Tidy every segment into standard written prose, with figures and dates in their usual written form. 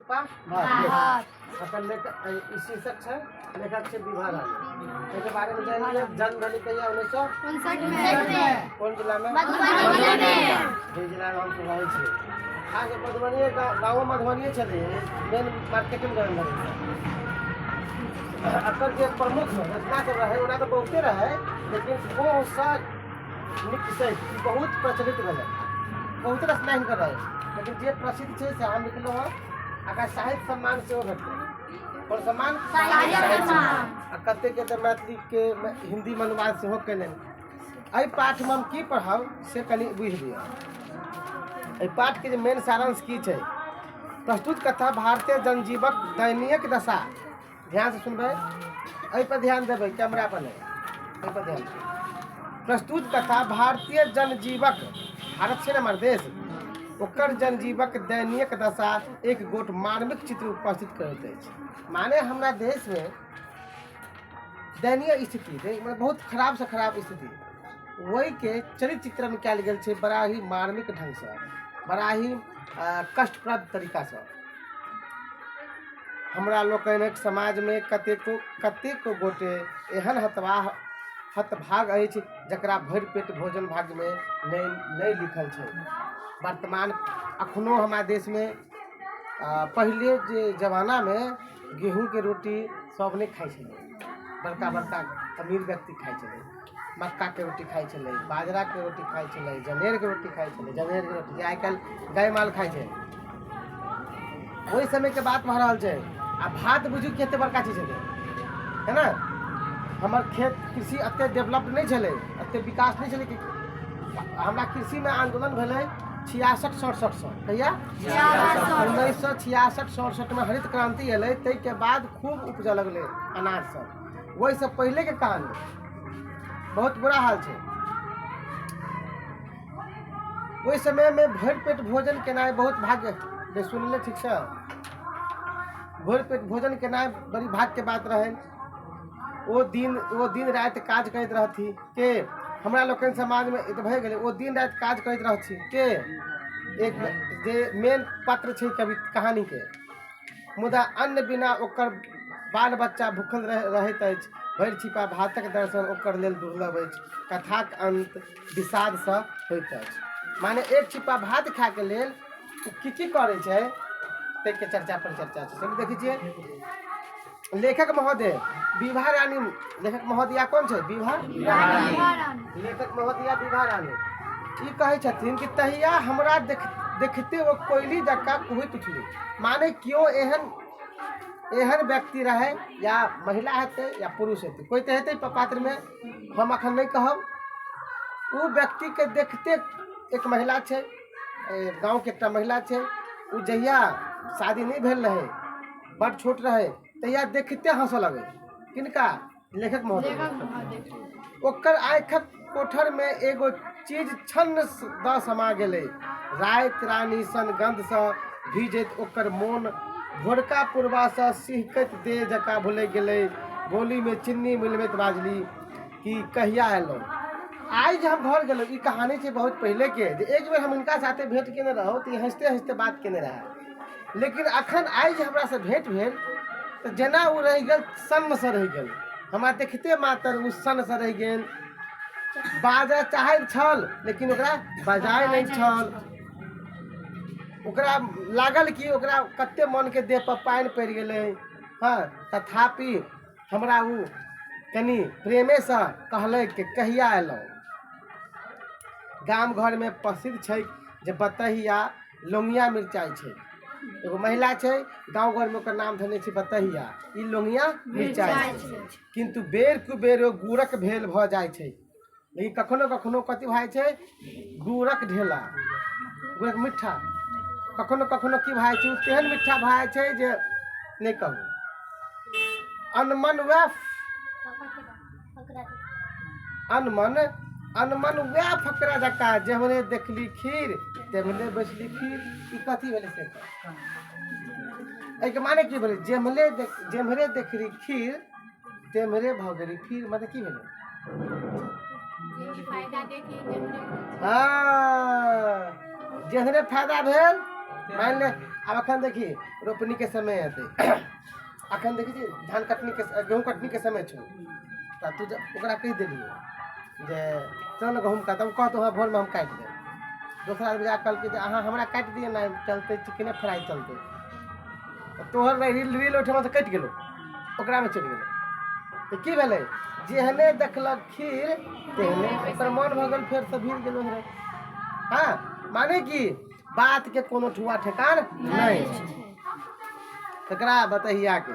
अपन इसी शीर्षक है लेखक से विवाह रानी के बारे में जानिए। जन्म धनी कहिया 1959 में कौन जिला में? मधुबनी जिला में हम सुनाई छे। आगे मधुबनी गाँव मधुबनी चले मेन मार्केटिंग जन्म धनी अकर के प्रमुख रचना कर रहे उना तो बहुते रहे, लेकिन वो सा निकसे बहुत प्रचलित रहे, बहुत रचना ही कर रहे, लेकिन जे प्रसिद्ध छे से हम निकलो है अगर साहित्य सम्मान से भेटते और सम्मान साहित्य सम्मान कते के तो मैथिली के हिंदी में अनुवाद से हो केने। एहि पाठ में हम की पढ़ाओ से कनी बुझ लिया। एहि पाठ के मेन सारांश की छे? प्रस्तुत कथा भारतीय जनजीवक दैनिक दशा। ध्यान से सुनबे, एहि पर ध्यान देबे, कैमरा पर नहीं, एहि पर ध्यान। प्रस्तुत कथा भारतीय जनजीवक, भारत से हमारे देश ओकर जनजीवक दैनिक दशा एक गोट मार्मिक चित्र उपस्थित करैत अछि। माने हमरा देश में दयनीय स्थिति बहुत खराब से खराब स्थिति वही के चरित्र चित्रण कयल गेल छै, बड़ा ही मार्मिक ढंग से, बड़ा ही कष्टप्रद तरीका से। हमरा लोकनिक समाज में कतेको गोटे एहन हतभाग अछि जकरा भरि पेट भोजन भाग्य में नहीं लिखल छै। वर्तमान अखनो हमारे देश में पहले जे जमाना में गेहूं के रोटी सब नहीं खाई छे, बड़का बड़का अमीर व्यक्ति खाई छे, मक्का के रोटी खाई छे, बाजरा के रोटी खाई छे, जनेर के रोटी खाई छे, जनेर के रोटी आई कल गाय माल खाई छे। वही समय के बात भऽ रहल छे। आ भात बुझू कते बड़का चीज है ना। हमार खेत कृषि अत्ते डेवलप नहीं छे, अत्ते विकास नहीं छे। हमरा कृषि में आंदोलन भेले 66-67 कहिया 1966-67 में हरित क्रांति अल, के बाद खूब उपज लगले अनाज सब। वही सब पहले के कहानी बहुत बुरा हाल छे। वही समय में भरि पेट भोजन केनाय बहुत भाग्य, सुनले ठीक से, भरि पेट भोजन केनाय बड़ी भाग्य के बात रहे। वो दिन रात काज करते रहती के हमरा लोकन समाज में भय गेले। वो दिन रात काज करते रहती के एक जे मेन पात्र छे कहानी के, मुदा अन्न बिना ओकर बाल बच्चा भूखल रहैत अछि। भरि छिपा भातक दर्शन ओकर लेल दुर्लभ अछि। कथाक अंत विषाद से होइत अछि। माने एक छिपा भात खा के लेल की करे छे ते के चर्चा पर चर्चा छे। चलिए देखी छिए लेखक महोदय विभा रानी। लेखक महोदया कौन छे? विभा रानी। लेखक महोदया विभा रानी ई कहे छथिन कि तहिया हमरा देखते वो कोयली जका कुहैत उठली। माने क्यों एहन व्यक्ति रहे, या महिला हेते या पुरुष हेते, कोई तो हेते पात्र में, हम अखन नहीं कहब। वो व्यक्ति के देखते एक महिला छे, गांव के एक महिला छे, उ जहिया शादी नहीं भेल रहे, बड़ छोट रहे, तहिया देखते हंस लगे। किनका? लेखक महोदय। ओकर आँखक कोठर में एगो चीज छन्न द समा गेले। रात रानी सन गंध से भीजत ओकर मोन भोरका पूर्वा से सिहकत दे जका भूले गेले। बोली में चिन्नी मिलबैत बाजली कि कहिया एलो। आज हम घर गेलो। ई कहानी छे बहुत पहले के, जे एक बेर हम इनका साथे भेंट केने रहो तो हंसते हंसते बात केने रहा। लेकिन अखन आज हमरा से भेंट भेल तो जेना वो रह गेल सन्न से रह गेल। हमरा देखते मात्र वो सन्न से रह गेल। बाजा चाहे छल लेकिन ओकरा बजाय नहीं छल। ओकरा लागल कि ओकरा कते मन के देह पर पानी पड़ गेले। हाँ, तथापि हमरा वो कनी प्रेमे से कहले कि कहिया एलो। गाम घर में प्रसिद्ध छे जे बतहिया लोंगिया मिर्चाई छे। एगो महिला छे गांव घर में, ओकर नाम धने छे बतहिया। ई लोंगिया मिर्चाई छे, किंतु बेर कुबेर गुड़क भेल भ जाय छे। लेकिन कखनो कखनो कथी भाई छे? गुड़क ढेला, गुड़क मीठा। कखनो कखनो की भाई छे? तेहन मीठा भाई छे जे नहीं कहू। अनमन वह फकरा जका, जेमने देखली खीर तेमने बचली खीर। ई कथी भेले से? एके माने की भेले? जेमरे देखली खीर तेमरे भगरी खीर। मतलब की भेले? हाँ, जेहने फायदा भेल। मान ले अब अखन देखिए रोपनी के समय हेतै अखन देखिए धान कटनी के गेहूँ कटनी के समय छौ तो तू ओकरा कहि देलिए जे चल गहूँम काट तब कहतो हाँ भोर में हम काटि देब दोसरा आदमी जाके कहलकै जे अहाँ हमरा काटि दिए ना चलते चिकने फ्राई चलते तोहर रील रील ओहिठाम से कटि गेलो ओकरा में चलि गेलो तो की भेलै जेहने देखलक खीर तेहने ओकर मन भऽ गेल फेर से भीड़ गेलो रे हाँ माने कि बात के कोनो ठुआ ठेकान नहीं तकरा बतहिया के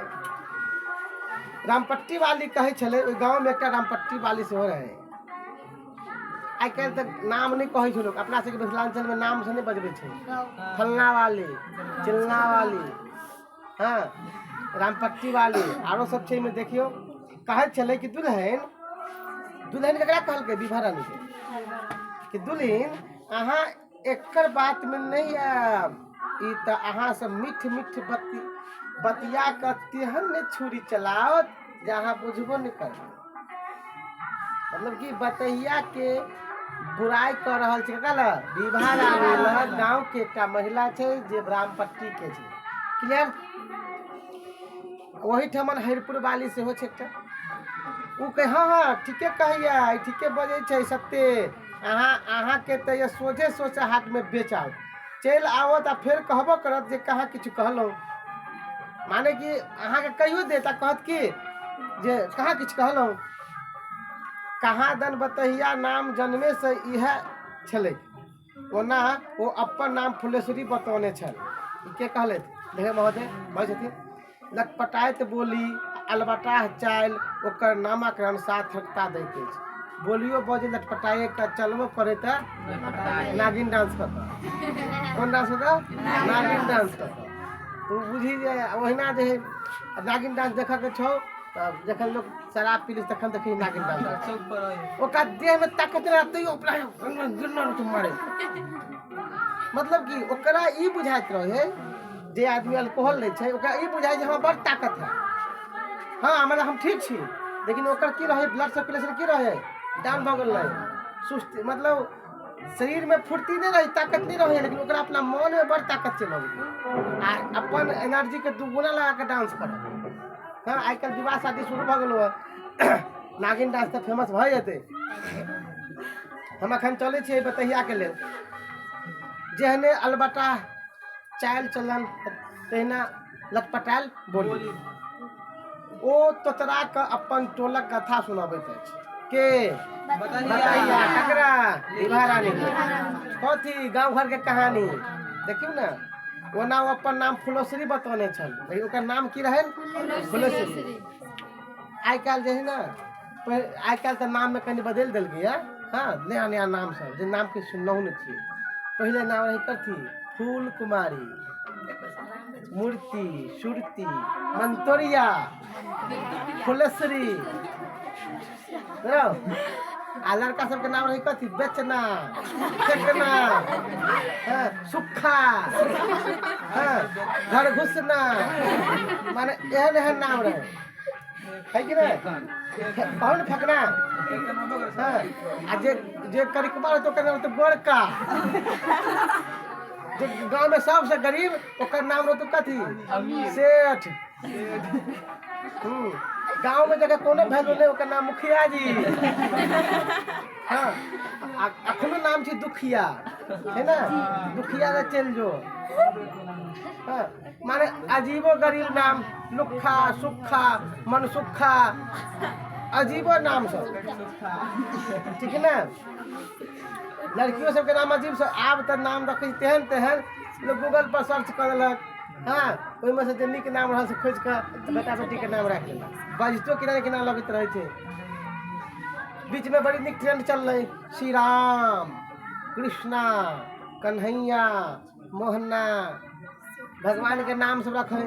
रामपट्टी वाली कहे छले ओइ गांव में एक रामपट्टी वाली सेहो रहे आई काल्हि तक नाम नहीं कहे छै लोग अपना सबके मिथिलांचल में नाम से नहीं बजबै छै फलना वाली चिलना वाली हाँ रामपट्टी वाली आरो सब छै में देखियो कहे छले कि दुल्हन दुल्हन ककरा कहलकै विभा रानी के कि दुल्हन अहाँ एकर बात में नहीं आब ई त अहाँ से मीठ मीठ बतिया के तेहन ने छुरी चलाओ जे अहाँ बुझबो नहीं करबै मतलब कि बतैया के बुराई कर रहल छै कल विभा रानी लग गांव के एकटा महिला छै जे रामपट्टी के छै क्लियर वही ठमन हरिपुर वाली सेहो छै एकटा उ कहे हाँ हाँ ठीके कहैया ठीके बजै छै सत्ते अहाँ के तो ये सोझे सोचे हाथ में बेचाओ चल आवत आ फिर कहबो करत जे कहाँ किछु कहलो माने कि अहाँ के कहियो देता कहत कि जे कहाँ किछु कहलो कहाँ दन बतहिया नाम जन्मे से इहे छले ओना वो अपन नाम फुलेश्वरी बतौने छल के कहले देखे महोदय भाई छथिन लटपटाइत बोली अलबटाह चाल ओकर नामकरण सार्थकता दैत अछि बोलियो बजे लटपटाए का चलबो करे त नागिन डांस करता कौन डांस करता नागिन डांस करता तो बुझी जे ओहिना जे नागिन डांस देखा के छौ तब जखन लोग शराब पी ली तखन देखी नागिन डांस चौक पर ओका देह में ताकत रहतै ओकरा गिरना उठ मारे मतलब कि ओकरा ई बुझाइत रहे जे आदमी अल्कोहल लै छै ओकरा ई बुझाइ जे हमरा बड़ ताकत है हाँ मतलब हम ठीक छी लेकिन ओकर की रहे ब्लड सर्कुलेशन की रहे डाउन भऽ गेल रहे सुस्ती मतलब शरीर में फुर्ती नहीं रही ताकत नहीं रहे लेकिन ओकरा अपना मन में बड़ ताकत चल आ अपन एनर्जी के दुगुना लगा के डांस कर हाँ आई कल विवाह शादी शुरू भऽ गेलो है नागिन डांस तो फेमस भऽ जेतै हम अखन चलै छियै बतहिया के लेल जेहने अलबटा चाल चलन तहिना लटपटायल बोली ओ तोतरा के अपन टोलक कथा सुनाबैत अछि के बतैया ककरा विभा रानी कथी गाँव घर के कहानी देखियो ना ओना अपन नाम फुलेश्वरी बतौने छल लेकिन ओकर नाम की रहे फुलेश्वरी आई काल जे है ना आई काल तो नाम में कहीं बदल दिल गया हाँ नया नया नाम सब जे नाम के सुनना नहीं थी पहले नाम रही कथी फूल कुमारी मूर्ति सुरती मंतोरिया फुलेश्वरी आ लड़का सबके नाम रही कथी बेचना फेंकना हाँ, सुखा हाँ, घर घुसना माने एहन एहन नाम रहे है कि नहीं कौन फेंकना हाँ, आ जे करिकबा तो कहना तो गोरका जो गांव में सबसे गरीब ओकर नाम रहो तो कथी सेठ गांव में जगह कोनो वैल्यू नहीं ओकर नाम मुखिया जी हाँ अखनो नाम छी दुखिया है ना दुखिया रे चल जो हाँ माने अजीबो गरीब नाम लुखा सुखा मनसुखा अजीबो नाम सब ठीक है ना लड़कियों सबके नाम अजीब सब आब तो नाम रखे तेहन तेहन लोग गूगल पर सर्च कर देलक हाँ ओहि में से जे नीक नाम रहा से खोज के बेटा बेटी के नाम रख लेलक बजतो किनारे किनारे लगत रहे थे बीच में बड़ी नीक ट्रेंड चल रही श्री राम कृष्णा कन्हैया मोहना भगवान के नाम सब रखे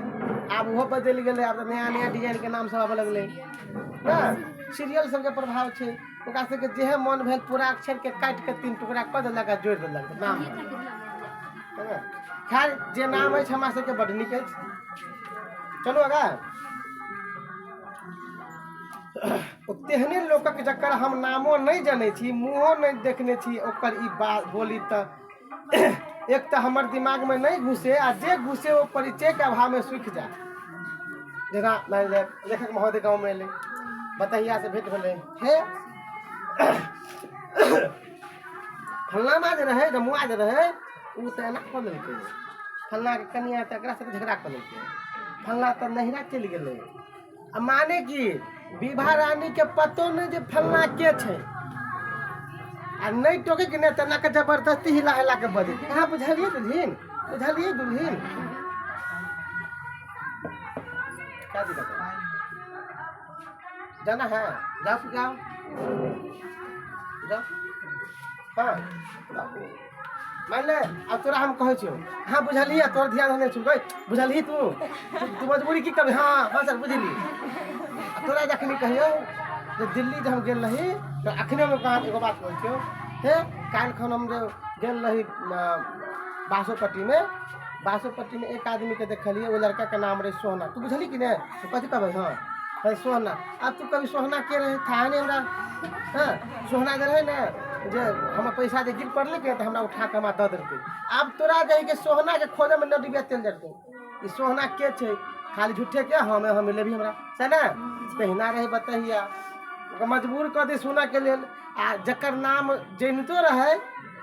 आब वो बदल गए आब नया नया डिजाइन के नाम सब आबे लगले ना सीरियल सबके प्रभाव छै ओकरा सबके जेहे मन भेल पूरा अक्षर के काट के 3 टुकड़ा कर देलक आ जोड़ देलक नाम है ना खैर जे नाम है हमरा सबके बड़ नीक अछि चलो आगा तेहने लोकक जकर हम नामो नहीं जाने छी मुँहो नहीं देखने छी ओकर ई बात बोली त एक तो हमारे दिमाग में नहीं घुसे आ जे घुसे वो परिचय के अभाव में सूख जा। जेना मान ले लेखक महोदय गाँव में ले बतहिया से भेंट होले हे फलना माँ जे रहे रमुआ जे रहे उ तो एना कऽ लेलकै, फलना के कनिया तो एकरा से झगड़ा कऽ लेलकै, फलना तो नहिरा चलि गेलै। आ माने कि विभा रानी के पतो नहीं जे फलना के छै आ नहीं टोके कि नहीं तना के जबरदस्ती हिला हिला के बजे। कहाँ बुझलिए दुल्हीन, बुझलिए दुल्हीन क्या दिक्कत है? जाना है जाओ फिर जाओ जाओ। हाँ मान ले अब तोरा हम कहै छियो हाँ बुझलिए तोर ध्यान नहीं छुकै बुझलिए तू मजबूरी की कभी हाँ हाँ सर बुझली। तोरा जखनी कहियो जे दिल्ली जब हम गेल रही तो अखने में कहा एगो बात कहै छियो हे काल खन हम जो गेल रही बासोपट्टी में एक आदमी के देखलिए वो लड़का का नाम रहे सोहना। तू बुझली कि नहीं? तो कथी कहबै हाँ भाई सोहना। अब तू कभी सोहना के रहे था नहीं हमरा हाँ सोहना जे रहे ना जे हम पैसा जे गिर पड़ले के तो हमरा उठा के हमरा दे देलकै। अब तोरा जाई के सोहना के खोजे में नदी चल जतौ ई सोहना के छै खाली झूठे के हम लेबी हमरा से ना तहिना रही बतहिया मजबूर कर दे सुना के लेल। आ जकर नाम जनितो रहे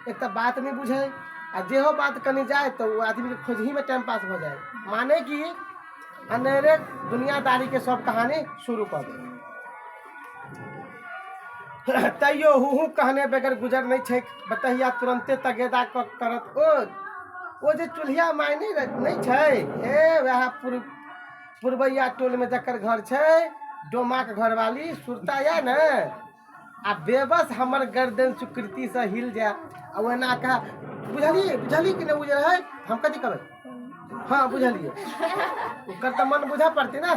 एक तो बात नहीं बुझे आ जेहो बात कनी जाए तो वो आदमी के खोजही में टाइम पास हो जाए। माने कि अनेरे दुनियादारी के सब कहानी शुरू कर दे तैयो हूँ कहने बगैर गुजर नहीं छे बतहिया तुरंते तगेदा करत ओ जे चूल्हिया मायने नहीं छे ए वह पुरबैया टोल में जकर घर छे डोमा के घर वाली सुरता या न आ बेबस हमर गर्दन सुकृति से हिल जाए आ ओना का बुझली कि नहीं बुझ रहे हम कथी कहबै हाँ बुझलिए ओकर तो मन बुझा पड़ती ना।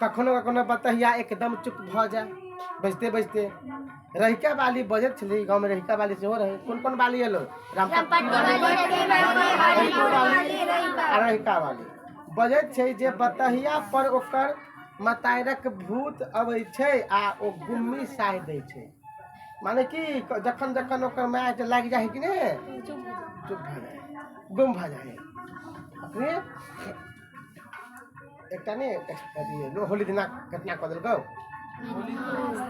कखनो बतहिया एकदम चुप भ जाए बजते बजते रहिका वाली बजत छली गाँव में रहिका वाली सेहो रहे कौन कौन वाली एलो रहिका वाली बजत छै जे बतहिया पर ओकर मतायरक भूत अबै छै आ ओ गुम्मी साहि दै छै। माने कि जखन जखन ओकर मैच लाग जाए कि नहीं चुप भ जाए गुम भ जाए। अपने एक नहीं होली दिना घटना कह दिलको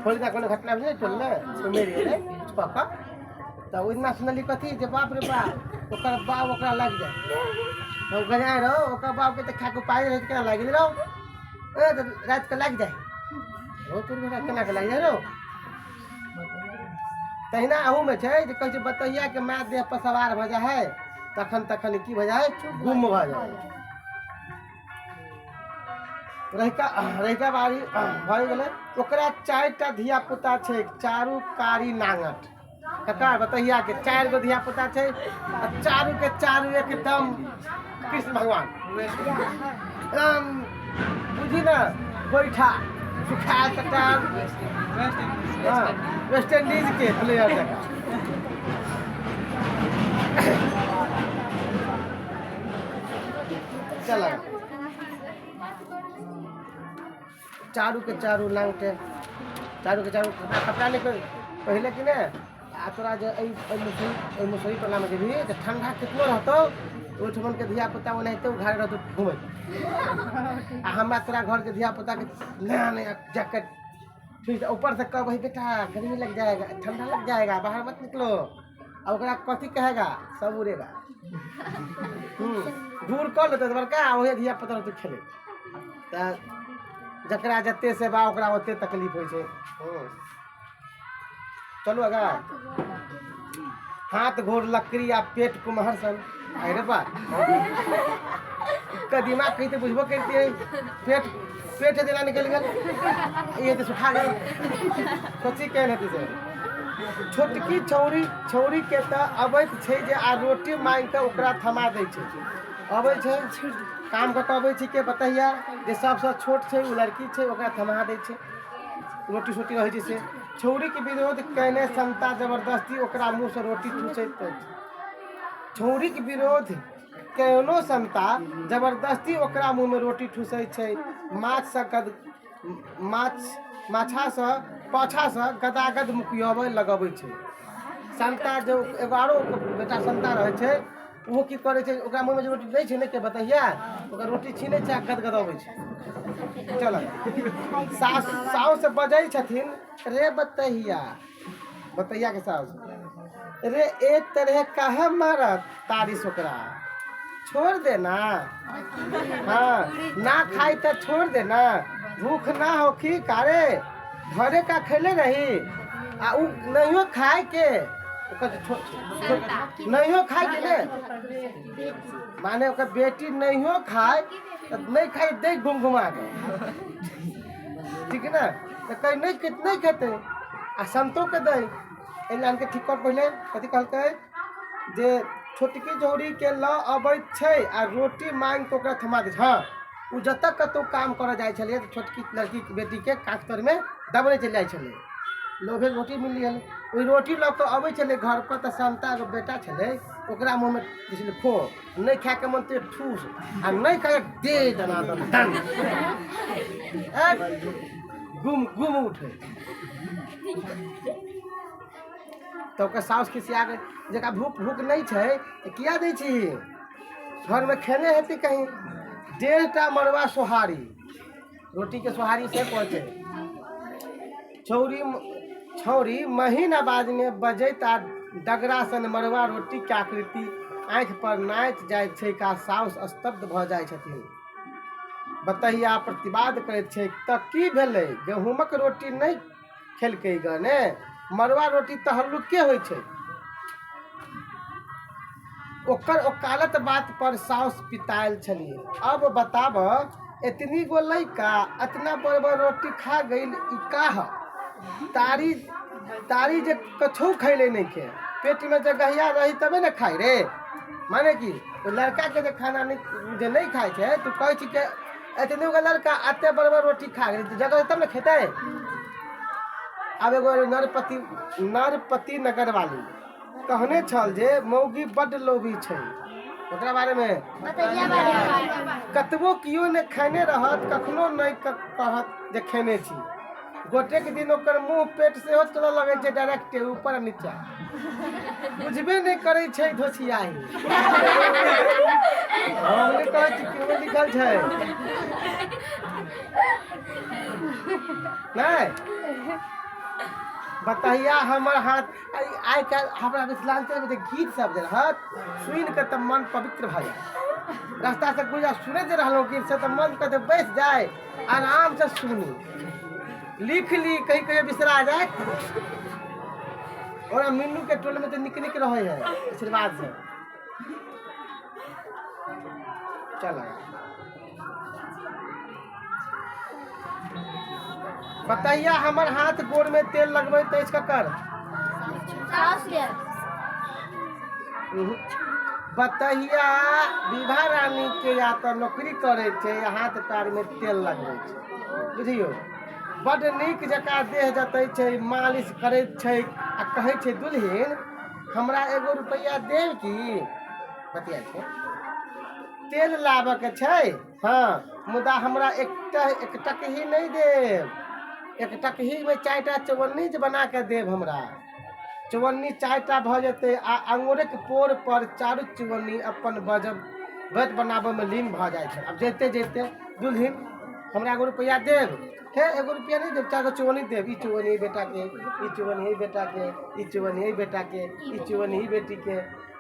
होली दिना कोनो घटना नहीं चलले तो मेरी रे पापा तो ओइ दिना सुनली कथी जे बाप रे बाप ओकर बाप ओकरा लग जाए तो गजाए रहो ओकर बाप के तो खाके पाए रह के लाग रहो ए तो रात के लग जाए हो तोर बेटा केना के लग जाए रो तहिना अहू में छै जे कहै छै बतैया के माय देह पर सवार भ जाए है तखन की भ जाए गुम भ जाए। रहिका बारी भऽ गेलै ओकरा 4टा धिया पुता छै चारू कारी नांगट कका बतैया के 4 गो धिया पुता छै आ चारू के चारू एकदम कृष्ण भगवान एकदम बुझी ना बैठा सुखा कटार हाँ वेस्ट इंडीज के प्लेयर जगह चला चारू के चारू लांगटे चारू के चारू कपड़ा लेकर पहले कि नहीं आ तोरा जे मुसरी टोला में जेबही तो ठंडा कितनो रहतो ओठमन के धिया पुता ओनाहिते उघार रहतो घूमे आ हमरा तोरा घर के धिया पुता के नया नया जैकेट फिर ऊपर से कह भाई बेटा गर्मी लग जाएगा ठंडा लग जाएगा बाहर मत निकलो और ओकरा कथी कहेगा सब उड़ेगा दूर कर लेते बड़का वही धिया पुता तो खेले तो जकरा जते से बा ओकरा ओते तकलीफ होइ छै। चलू अगर हाथ घोड़ लकड़ी आ पेट कुम्हर सन अरे बा कदीमा कहीं तो बुझबो करती है पेट देना निकल गया ये तो सुखा गए सोची कह नहीं से छोटकी छौरी के तो अबैत छै जे आ रोटी मांग के ओकरा थमा दै छै अबै छै काम कऽ अबै छै के बतैया जे सबसे छोट छै उ लड़की छै ओकरा थमा दै छै रोटी सोटी रहै छै से छौरी के विरोध कहने संता जबरदस्ती ओकरा मुँह से रोटी ठूसैत छौरी के विरोध केहनो संता जबरदस्ती ओकरा मुँह में रोटी ठूसै छै माछा से पाछा से गदागद मुकियाबे लगबै छै संता जो एगो आरो बेटा संता रहे छै वो की करे छै ओकरा मुंह में जे रोटी दै छै ने के बतैया ओकर रोटी छीने छै गदगदाबै छै चल साउस से बजै छथिन रे बतैया बतैया के साउस रे एक तरह काहे मारत तारीस ओकरा छोड़ देना हाँ ना खाई तो छोड़ देना भूख ना होखी कारे घरे का खेले रही आ उ नहियो खाए के नहियो खाए के ने माने ओकर बेटी नहियो खाए नहीं खाई दे घुमा के ठीक है ना तो कहीं नहीं खेते आ संतो के दे एलान के ठीक कर पहले कथी कहलकै जे छोटकी जोड़ी के ल अबैत छै आ रोटी मांग के ओकरा थमा दे हाँ उ जब तक कतौ काम कर जाए छलिए तो छोटकी लड़की बेटी के काट तर में दबने चल जाए छले लोभे रोटी मिल है ओई रोटी ल के अबै छले घर पर त संता के बेटा छले ओकरा मुंह में दिसले खो नहीं खा के मन ते ठूस आ नहीं खा दे दना दन गुम गुम उठे तो ओकर साउस खिसिया गए जकरा भूख नहीं है तो किया दै छी घर में खेने हेती कहीं 1.5 मरवा सोहारी रोटी के सोहारी से पहुँचे छौरी महीन आवाज में बजैता डगरा सन मरवा रोटी के आकृति आँख पर नाच जाए छै का साउस स्तब्ध भ जाए छथिन बतैया प्रतिवाद करैत छै त की भेलै गहूमक रोटी नहीं खेलकै गने मरवा रोटी तो हल्लुके होइ छै ओकर ओकालत बात पर साउस पितायल छलिए अब बताब इतनी गो लइका इतना बड़ बड़ रोटी खा गई का तारी जे कछो खैले नहीं के पेट में जगहिया रही तबे न खाई रे माने कि तो लड़का के जे खाना नहीं खाए छे तू कहे छी के इतने गो लड़का एते बड़ बड़ रोटी खा गई जगह तब न खेते अब एगो नरपति नगर वाली कहने छल जे मौगी बड लोभी छै ओकरा बारे में कतबो कियो ने खाने रहत कखनो नहीं कहत जे खेने छी गोटे के दिन ओकर मुंह पेट से चलऽ लगे छै डायरेक्ट ऊपर नीचा बुझबे नहीं करे छै धोसियाही हमने कहै छी केओ लिखल छै नहीं बतैया हमर हाथ आइ काल्हि हमरा मिथिलांचल में गीत सब जे रहत सुन के तो मन पवित्र भ जाए रास्ता से गुजर सुने जे रहलो गीत से तो मन के बैठ जाए आराम से सुनी लिख ली कहीं कहीं बिसरा जाए और मीनू के टोल में तो निक रहे है आशीर्वाद से चल बतैया हमर हाथ गोड़ में तेल लगबे तो इसका कर बतैया विभा रानी के या तो नौकरी करे छे या हाथ पैर में तेल लगबे छे बुझियो बड नीक जका देह जतै छे मालिश करे छे आ कहे छे दुल्हन हमरा 1 रुपया देव की बतिया छे तेल लाबे के छे हाँ मुदा हमरा एक टक ही नहीं देव 1 टक ही में 4टा चवन्नी बना के देव हमरा चवन्नी 4टा भ जते आ अंगूर के पोर पर चारू चवन्नी अपन बज बनाबे में लीन भ जाए छे अब जेते जेते दुल्हन हमरा 1 रुपया देव हे 1 रुपया नहीं देव 4 चवन्नी देव ई चवन्नी बेटा के ई चवन्नी बेटा के ई चवन्नी बेटा के ई चवन्नी बेटी के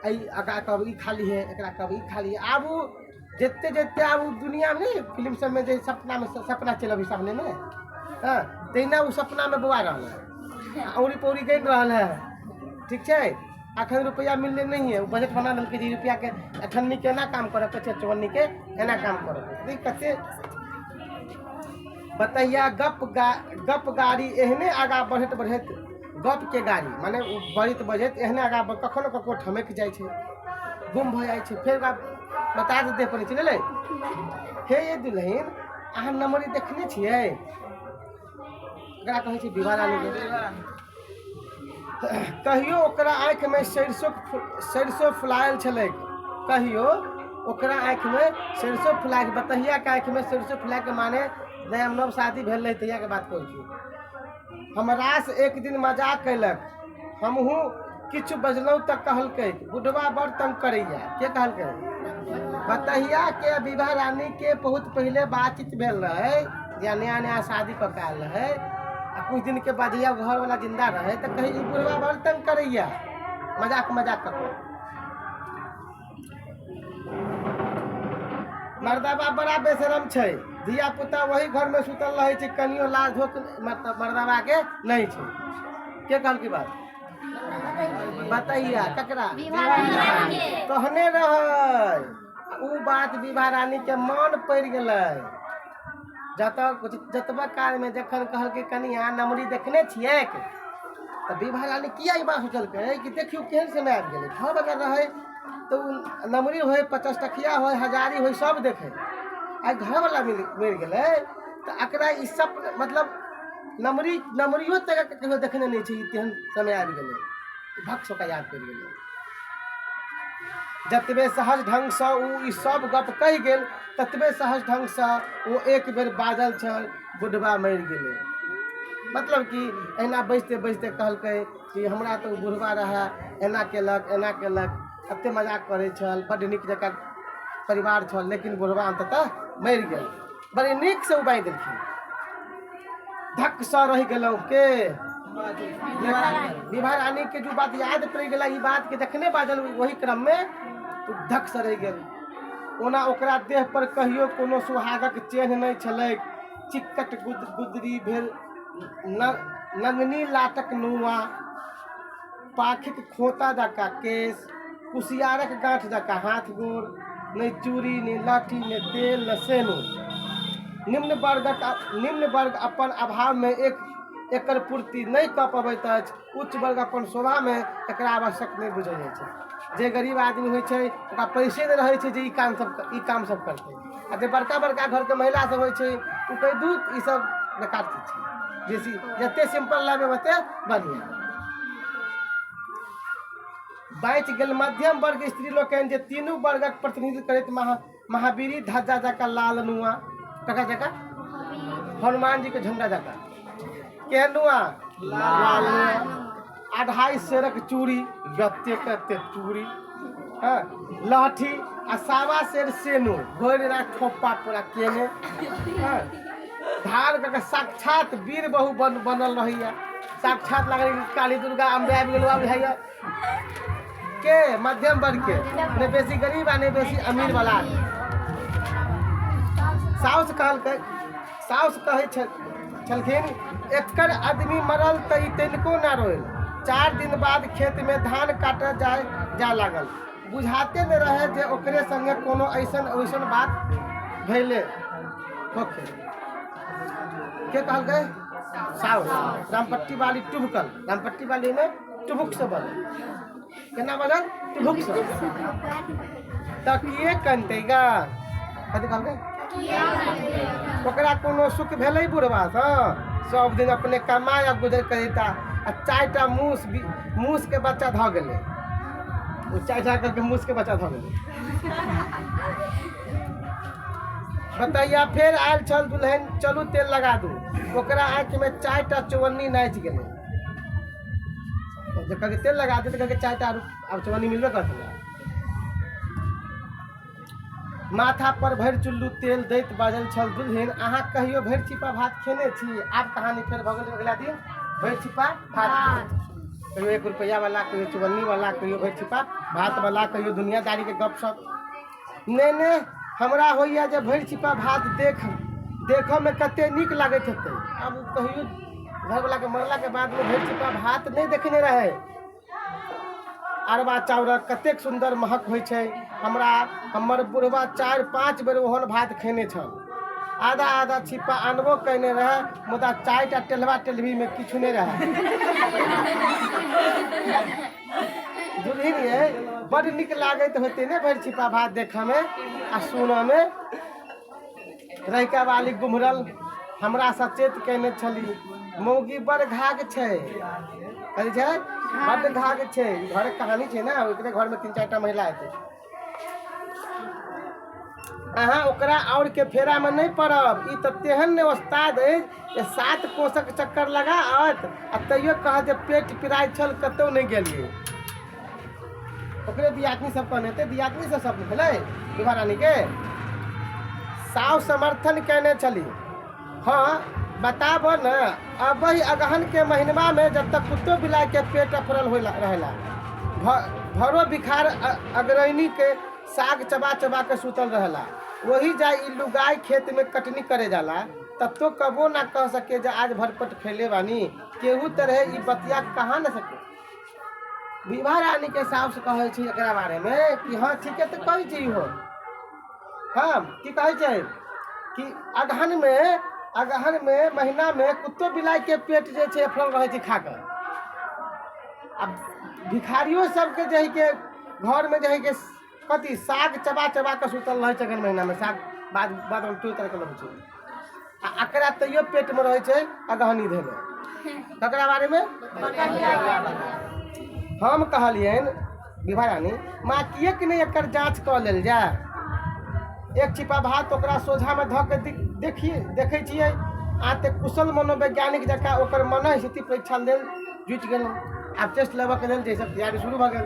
आई अका कब ई खाली है एकरा कब ई खाली है आबू जेते जेते आबू दुनिया में नहीं फिल्म सब में जे सपना चलबी सामने में हाँ तेना वो सपना में बुआ रहा है औरी पौरी गई रहा है ठीक है अखन रुपया मिलने नहीं है बजट बना दिल्क रुपया के अठन्नी के ना काम करे कच्चे चवन्नी के एना काम करे कच्चे बतैया गप गाड़ी एहने आगा बढ़त गप के गाड़ी माने बढ़त बजत एहने आगा कखनो कखनो ठमक जाए छे गुम भ जाए छे फिर बता दे पड़े छे ले हे ये दुल्हन अहाँ नंबर देखने छिए कहे छे विभा रानी के कहियो ओकरा आँख में सरसों फुलायल छलै कहियो ओकरा आँख में सरसों फुला के बतहिया के आँख में सरसों फुला के माने नया नव शादी भेल रहे तहिया के बात कहै छी हमरा से एक दिन मजाक कैलक हमहू किछु बजलौ त कहलकै बुढ़वा बड़ तंग करैया। के कहलकै? बतहिया के विवाह रानी के बहुत पहले बातचीत भेल रहे, या नया नया शादी पकाल रहे, आ कुछ दिन के बाद जहिया घर वाला जिंदा रहे तो कही ई बुढ़वा बड़ तंग करैया, मजाक मजाक कर। मर्दाबा बड़ा बेशरम छै, धिया पुता वही घर में सुतल रहे छै, कनियो लाज धोक मर्दाबा के नहीं छै। के कहल की बात बतैया ककरा? कहने रहे उ बात विवाह रानी के मन पड़ गेलै। जतबा काल में जखन कहल के कनिया नमरी देखने छियै तो विवाह रानी किया ई बात सोचलकै कि देखियो केहन समय आबि गेलै। घर अगर रहे तो नमरी होय, 50 टकिया होय, हजारी होय, सब देखे। आ घर वाला मिल गेलै तो एकरा ई सब मतलब नमरियो तक कहियो देखने नहीं छै, तेहन समय आबि गेलै। भक्त सका याद कर गेलै। जतबे सहज ढंग से उ ई सब गप कहि गेल, ततबे सहज ढंग से वो एक बेर बाजल छल बुढ़वा मरि गेलै। मतलब कि एना बजते बजते कहलकै कि हमरा तो बुढ़वा रहा, एना केलक एना केलक, एते मजाक करे छल, बड़ नीक जकाँ परिवार छल, लेकिन बुढ़वा अंततः मरि गेल। बड़े नीक से उ बाजि देलखिन। धक सा रह गेलौ के विवाह रानी के जो बात याद पड़ गेला, ई बात के जखने बाजल वही क्रम में तो धक सा रह गेल। ओना ओकरा देह पर कहियो कोनो सुहागक चिन्ह नहीं छलै। चिक्कट गुदरी भेल, नंगनी लाटक नुआ, पाखिक खोता जका केस, कुसियारक गांठ जका हाथ गोड़, नहीं चूड़ी नहीं लाठी नहीं तेल न सेनो। निम्न वर्ग अपन अभाव में एकर पूर्ति नहीं कऽ पबैत अछि, उच्च वर्ग अपन शोभा में एकरा आवश्यक नहीं बुझै छै। जे गरीब आदमी होइ छै ओकरा पैसे नहीं रहै छै जे ई काम सब करतै, आ जे बड़का बड़का घर के महिला सब होइ छै उ कहि दूत ई सब बेकार चीज छै। बेसी जते सिंपल लागे ओते बढ़िया। बाँचि गेल मध्यम वर्ग स्त्री लोकनि जे तीनू वर्गक प्रतिनिधित्व करैत महावीरी ध्वजा जका लाल नुआ, कका जका हनुमान जी के झंडा जका केहन नुआ लाल नुआ, 2.5 सेरक चूड़ी, गत्ते कत्ते चूड़ी, लाठी आ 1.25 सेर सेनो, घोड़े ना ठोपा पूरा केने, धार के साक्षात वीर बहु बनल रहैया। साक्षात लगे काली दुर्गा अम्बे आबि गेल बुझाइया। के मध्यम वर्ग के, ने बेसी गरीब आ ने बेसी अमीर वाला। साउस कहै छलखिन एकर आदमी मरल त ई तनिको ना रोयल। 4 दिन बाद खेत में धान काटे जा लागल। बुझाते न रहे जे ओकरे संगे कोनो ऐसन बात भइले होखे। के कहलकै? साउस। रामपट्टी वाली टुभकल, रामपट्टी वाली में टुभुक से बदल, केना बदल? टुभुक से। त किए कनतैगा? कथि कहलकै? ओकरा कोनो सुख भेलै बुढ़वा से? सब दिन अपने कमाया गुजर करता, आ 4टा मूस के बच्चा ध गेलै। वो 4 करके मूस के बच्चा ध गेलै। बताइया फिर आयल चल दुल्हन चलू तेल लगा दू, ओकरा आँख में 4टा चौवन्नी नाच गेलै। जब कहके तेल लगा दे तो कहके 4टा अब चौवन्नी मिलबे करतै। माथा पर भरि चुल्लू तेल दैत बाजल छल दुल्हन अहाँ कहियो भरि छिपा भात खेने छी? आब कहानी फेर भऽ गेल अगला दिन भरि छिपा भात, कहियो 1 रुपया वाला, कहियो चौवन्नी वाला, कहियो भरि छिपा भात वाला, कहियो दुनियादारी के गपशप। ने हमरा होइया जे भरि छिपा भात देख में कते नीक लागैत हेतै। अब कहियो घर वाला के मरला के बाद में भरि छिपा भात नहीं देखने रहे। अरबा चाउरक कतेक सुंदर महक होइ छै। हमर बुढ़वा 4-5 बेर ओहन भात खेने छल। आधा छिपा अनबो कहने रहे, मुदा 4टा टेलवा टेलवी में किछु नहीं रहे। दुल्हन ये बड़ नीक लागैत होते ने भरि छिपा भात देखा में आ सुना में। रहिका वाली गुमरल हमरा सचेत कहने छली मौगी बड़ घाग छै। कथी छै? बड़ घाग छै। घर के कहानी छै ना, ओकरे घर में 3-4टा महिला हेतै। अहाँ ओकरा और के फेरा में नहीं पड़ब। ई तो तेहन ने उस्ताद है 7 कोसक चक्कर लगात आ तैयो कह जे पेट पिराय छल कतौ नहीं गेलिए। ओकरे दियातनी सब कहने थे, दियातनी से सब निकले विभा रानी के साव समर्थन कहने चली। हाँ बताबो न, अब ही अगहन के महीनमा में जब तक कुत्तो बिलाय के पेट अफरल हो रहेला, भरो बिखार अग्रणी के साग चबा चबा के सुतल रहेला, वही जाए ई लुगाई खेत में कटनी करे जाला, तब तो कबो ना कह सके जे आज भरपट खेले बानी, केहू तरह ई बतिया कहा न सके। विभा रानी के साफ से कहे छी एकरा बारे में कि हाँ ठीक है तो कही छी हो। हाँ की कहे छै कि अगहन में महीना में कुत्तो बिलाई के पेट जे छै अफरल रहे छै खा कर। अब भिखारियों सबके जे के घर में जे के कथी साग चबा चबा के सुतल रहे छै अगहन महीना में, साग बाद बाद में तू तरह के लगे छै आ अकरा तैयो पेट में रहे छै अगहनी धैले। ककरा बारे में हम कहलियन विभा रानी माँ किए कि नहीं एकर जांच क लेल जाए, एक छिपा भात ओकरा सोझा में धऽ के देखे छियै आते कुशल मनोवैज्ञानिक जकाँ ओकर मन स्थिति परीक्षा लेल जुटि गेल। आब टेस्ट लेबऽ के लेल जैसे तैयारी शुरू भऽ गेल।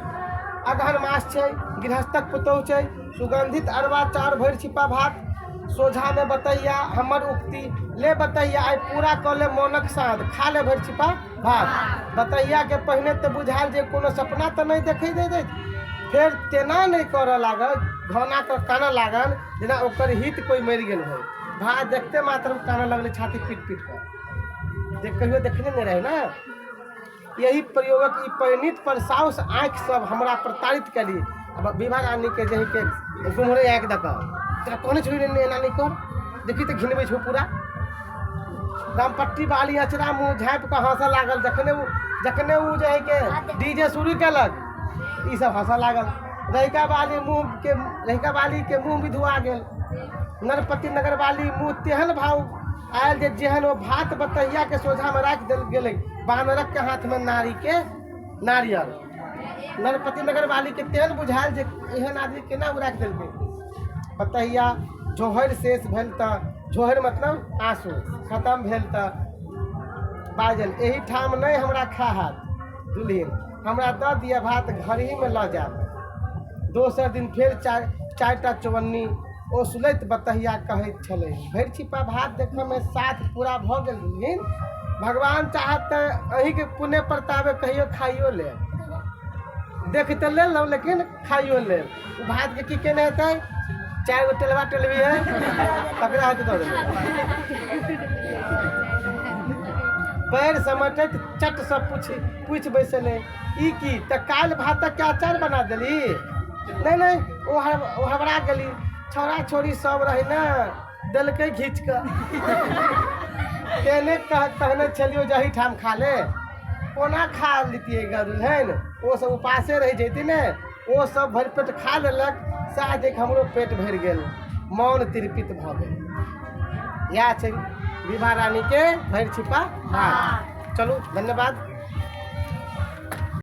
अगहन मास छै, गृहस्थक पुतौह छै, सुगंधित अरवा चाउर भरि छिपा भात सोझा में बतैया हमर उक्ति ले बतैया आई पूरा क ले मोनक साँझ खा ले भरि छिपा भात। बतैया के पहिने तो बुझायल जे कोनो सपना तो नहीं देखै दे, फिर तेना नहीं करऽ लागल, घना कर कानऽ लागल जेना ओकर हित कोई मरि गेल हो। भात देखते मात्र कानऽ लगले छाती पीट पीट कर, जे कहियो देखने नहीं रहे ना। यही प्रयोगक ई परिणित पर साउस आँख सब हमरा प्रताड़ित करी। अब विभा रानी के जे के गुमरे आँख दक तोरा कहने छली एना नहीं कर, देखी तो घिनबै छौ पूरा। रामपट्टी वाली अचरा मुँह झाँपि कऽ हँसऽ लागल। जखने उ जे है के डीजे शुरू केलक ई सब हँसऽ लागल। रहिका वाली के मुँह विधुआ गेल। नरपति नगर वाली मुँह तेहन भाव आयल जे जेहन वो भात बतैया के सोझा में राख देल गेलै बानरक के हाथ में नारियल। नरपति नगर वाली के तेहन बुझायल जे एहन आदमी केना राख देलकै। बतैया झोहर शेष भेल तऽ झोहर मतलब आंसू खत्म भेल तऽ बाजल एही ठाम नहीं हमरा खाहत दुल्हिन, हमरा दऽ दिया भात घर ही में लऽ जायब। दोसर दिन फिर चारिटा चौवन्नी ओ सुलैत बतहिया कहैत छलै भरि छिपा भात देखऽ में साथ पूरा भऽ गेल दुल्हिन, भगवान चाहत तऽ अहीं के पुण्य प्रतापे कहियो खाइयो ले। देख तऽ लेलहुँ लेकिन खाइयो ले। भात के की केने हेतै, 4 गो टेलवा टेलवी है तकरा हेतै दऽ देबै। पैर समटैत चट सब पूछ बैसले ई की तऽ काल्हि भातक के अचार बना देली। नहीं ओ हबरा गेली, छौड़ा छोड़ी सब रही ना देलकै घींच कऽ। तेने कहने छलियो जही ठाम खा ले, कोना खा लेतियै दुल्हन, ओ सब उपासे रह जैती ने, ओ सब भरि पेट खा लेलक। शायद एक हमरो पेट भरि गेल, मौन तिरपित भऽ गेल। इएह छै विभा रानी के भरि छिपा भात। चलू धन्यवाद।